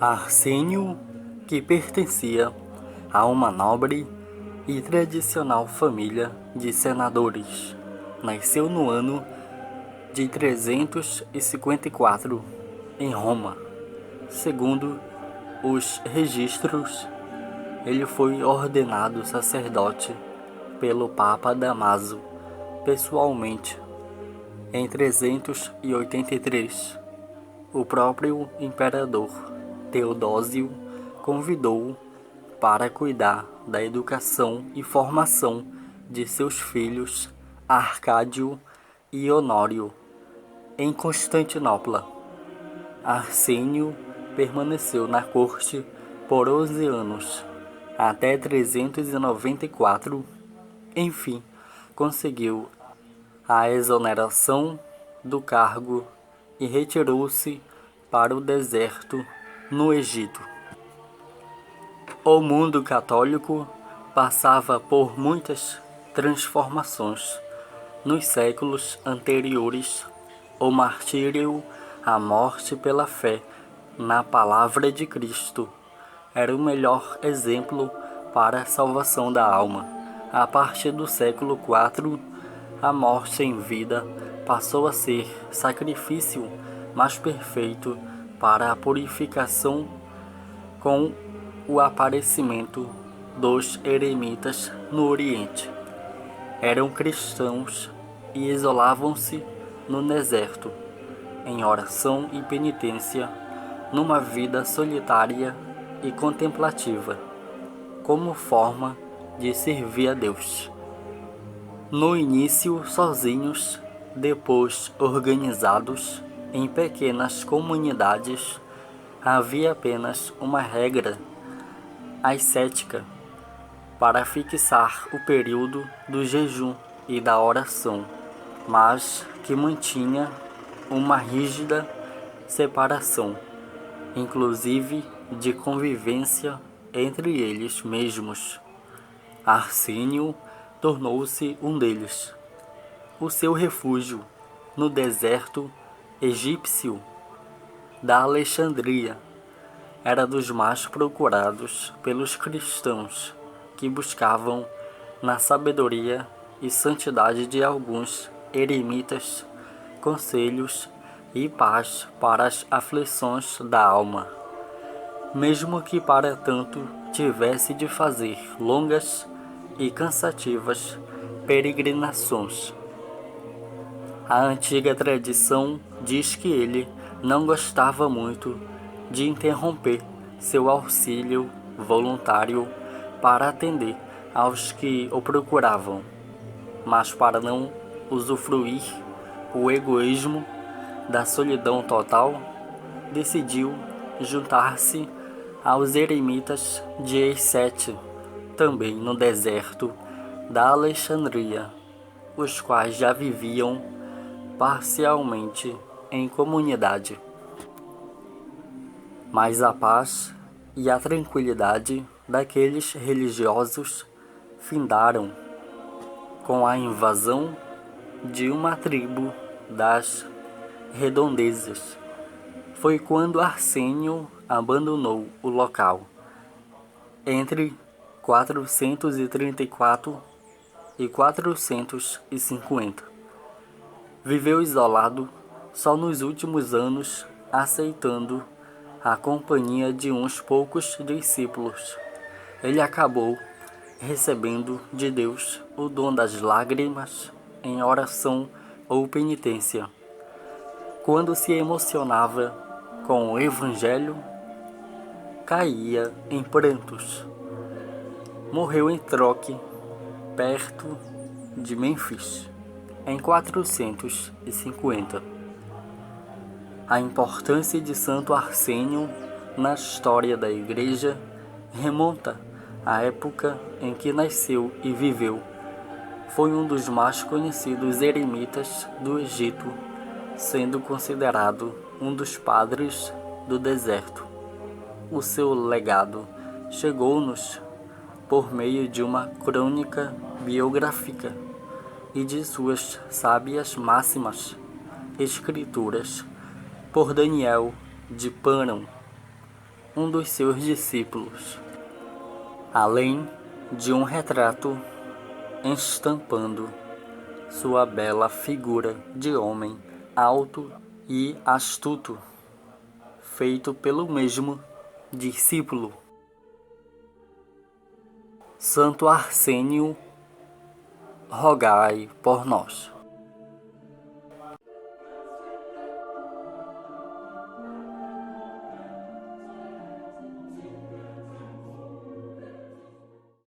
Arsênio, que pertencia a uma nobre e tradicional família de senadores, nasceu no ano de 354 em Roma. Segundo os registros, ele foi ordenado sacerdote pelo Papa Damaso pessoalmente em 383. O próprio imperador Teodósio convidou-o para cuidar da educação e formação de seus filhos Arcádio e Honório em Constantinopla. Arsênio permaneceu na corte por 11 anos, até 394. Enfim, conseguiu a exoneração do cargo e retirou-se para o deserto no Egito. O mundo católico passava por muitas transformações. Nos séculos anteriores, o martírio, a morte pela fé na palavra de Cristo, era o melhor exemplo para a salvação da alma. A partir do século IV, a morte em vida passou a ser sacrifício mais perfeito para a purificação com o aparecimento dos eremitas no Oriente. Eram cristãos e isolavam-se no deserto, em oração e penitência, numa vida solitária e contemplativa, como forma de servir a Deus. No início sozinhos, depois organizados em pequenas comunidades, havia apenas uma regra ascética para fixar o período do jejum e da oração, mas que mantinha uma rígida separação, inclusive de convivência entre eles mesmos. Arsênio tornou-se um deles. O seu refúgio no deserto egípcio da Alexandria era dos mais procurados pelos cristãos que buscavam na sabedoria e santidade de alguns eremitas conselhos e paz para as aflições da alma, mesmo que para tanto tivesse de fazer longas e cansativas peregrinações. A antiga tradição diz que ele não gostava muito de interromper seu auxílio voluntário para atender aos que o procuravam, mas para não usufruir o egoísmo da solidão total, decidiu juntar-se aos eremitas de Exsete, também no deserto da Alexandria, os quais já viviam parcialmente em comunidade. Mas a paz e a tranquilidade daqueles religiosos findaram com a invasão de uma tribo das redondezas. Foi quando Arsênio abandonou o local, entre 434 e 450. Viveu isolado, só nos últimos anos aceitando a companhia de uns poucos discípulos. Ele acabou recebendo de Deus o dom das lágrimas em oração ou penitência. Quando se emocionava com o Evangelho, caía em prantos. Morreu em Troque, perto de Mênfis, em 450. A importância de Santo Arsênio na história da Igreja remonta à época em que nasceu e viveu. Foi um dos mais conhecidos eremitas do Egito, sendo considerado um dos padres do deserto. O seu legado chegou-nos por meio de uma crônica biográfica e de suas sábias máximas, escrituras por Daniel de Pânon, um dos seus discípulos, além de um retrato estampando sua bela figura de homem alto e astuto, feito pelo mesmo discípulo. Santo Arsênio, rogai por nós.